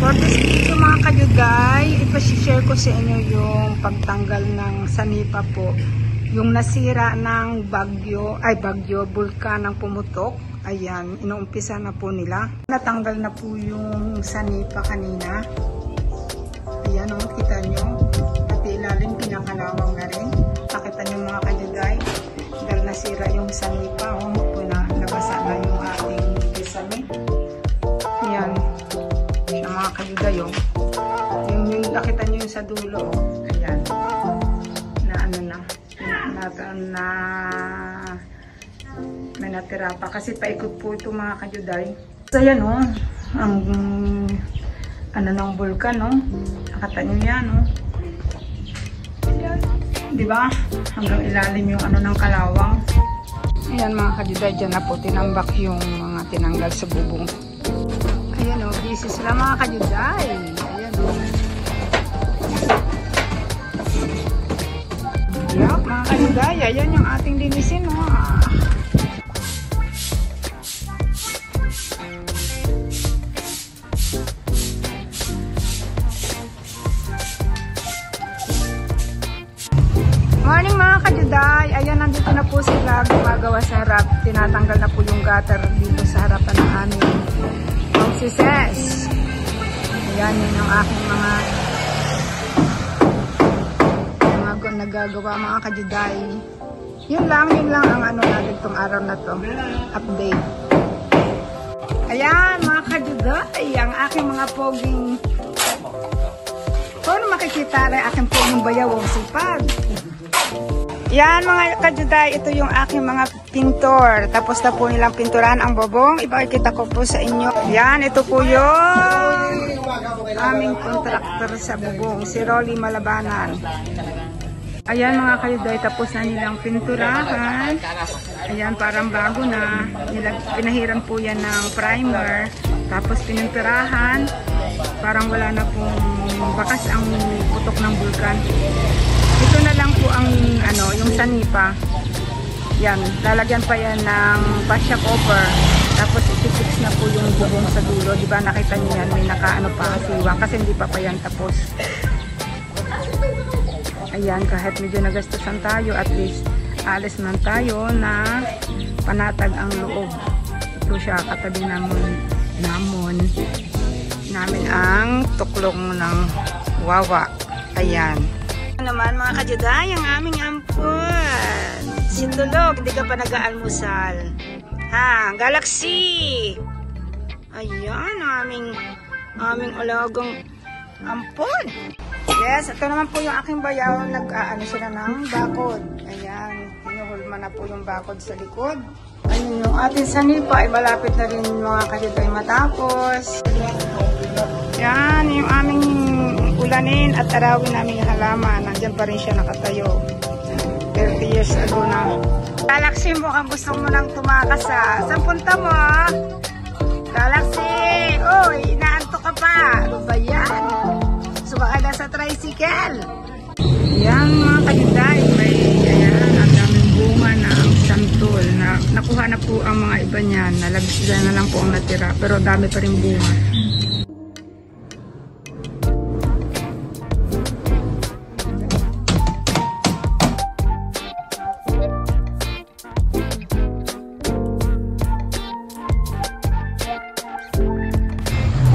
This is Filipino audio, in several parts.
For this video mga kajuday, ipashare ko sa inyo yung pagtanggal ng sanipa po. Yung nasira ng bagyo, bulkan ng pumutok. Ayan, inuumpisa na po nila. Natanggal na po yung sanipa kanina. Ayan o, kita nyo. Pati ilalim, pinakalawang na rin. Nakita nyo mga kajuday, dahil nasira yung sanipa. O, nabasa na yung ating pisami. Ayan. Siya mga kajuday o. Yung nakita nyo yung sa dulo o. Ayan. Na ano na. May natira pa. Kasi paikot po ito mga kajuday. So ayan o. Ang ano ng bulkan o. Nakita nyo yan o. Diba? Hanggang ilalim yung ano ng kalawang. Ayan mga kajuday. Dyan na po tinambak yung mga tinanggal sa bubong. Ayan o. Busy sila mga kajuday. Ayan o. Yup, mga kajuday. Ayan yung ating linisin o. Morning mga kajuday. Ayan, nandito na po sila gumagawa sa harap. Tinatanggal na po yung gutter dito sa harapan ng aming magsises. Ayan, yun yung aking mga nagagawa mga kajuday. Yun lang ang ano natin itong araw na to. Update. Ayan mga kajuday, ang aking mga poging. Kung makikita rin aking poging bayawang sipag. Yan mga kajuday, ito yung aking mga pintor. Tapos na po nilang pinturan ang bubong. Ipakikita ko po sa inyo. Yan, ito po yung aming contractor sa bubong, si Rolly Malabanan. Ayan mga kajuday, tapos na nilang pinturahan. Ayan, parang bago na. Pinahiran po yan ng primer. Tapos pininturahan. Parang wala na pong bakas ang putok ng bulkan. Ito na lang po ang ano, yung sanipa. Yan, lalagyan pa yan ng fascia cover. Tapos iti-fix na po yung bubong sa dulo. Diba nakita niyo yan, may nakaano pa siwang kasi hindi pa yan tapos. Ayan, kahit medyo nagastusan tayo, at least alis man tayo na panatag ang loob. Ito siya, katabi namin ang tuklong ng wawa. Ayan. Naman mga kajuday, ang aming ampon. Sintulog, hindi ka pa nag-aalmusal. Ha, Galaxy. Ayan, aming alagang ampon. Yes, ito naman po yung aking bayaw. Nag-aano sila ng bakod. Ayan, hinuhulma na po yung bakod sa likod. Ayun, yung ating sanipa ay malapit na rin mga kajuday matapos. Yan, yung aming ulanin at arawin namin yung halaman. Nandyan pa rin siya nakatayo. 30 years ago na. Galaxy, mukhang gusto mo nang tumakas ha. Saan punta mo? Galaxy! Uy, inaanto ka pa. Ano ba yan? Sumakay na sa tricycle. Yan mga kajuday. Ayan, ang daming bunga na ang santol. Nakuha na po ang mga iba niyan. Nalagyan na lang po ang natira. Pero dami pa rin bunga.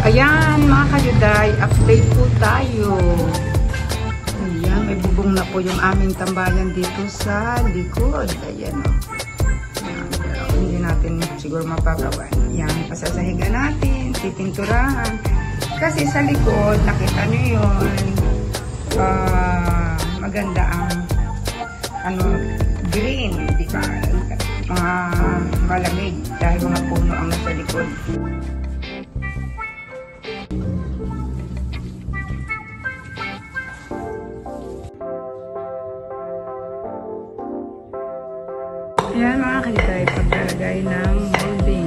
Ayan mga kajuday, update po tayo. Ayan, may bubong na po yung aming tambayan dito sa likod. Ayan o. Hindi natin siguro mapagawa. Ayan, pasasahigan natin, pipinturahan. Kasi sa likod, nakita nyo yun, maganda ang green, di ba? Malamig dahil mga puno ang nasa likod. Ayan mga kajuday, paglalagay ng molding.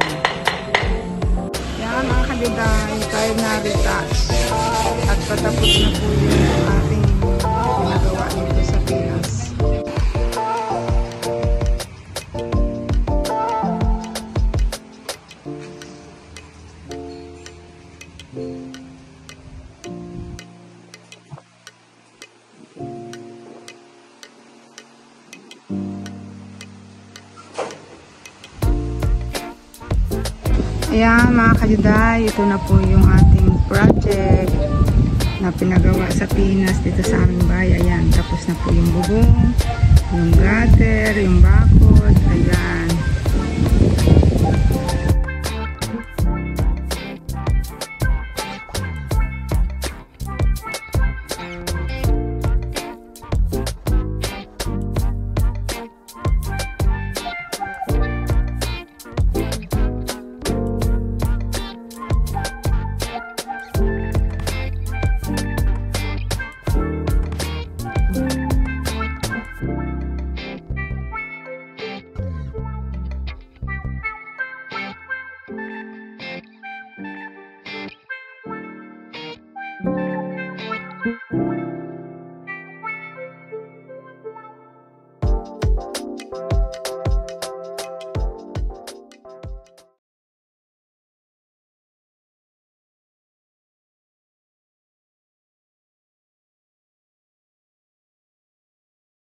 Ayan mga kajuday, tayo na-retouch. At patapos na po yung ating ginagawa dito sa Pinas. Ayan mga kajuday, ito na po yung ating project na pinagawa sa Pinas dito sa aming bahay. Ayan, tapos na po yung bubong, yung gutter, yung bakod. Ayan.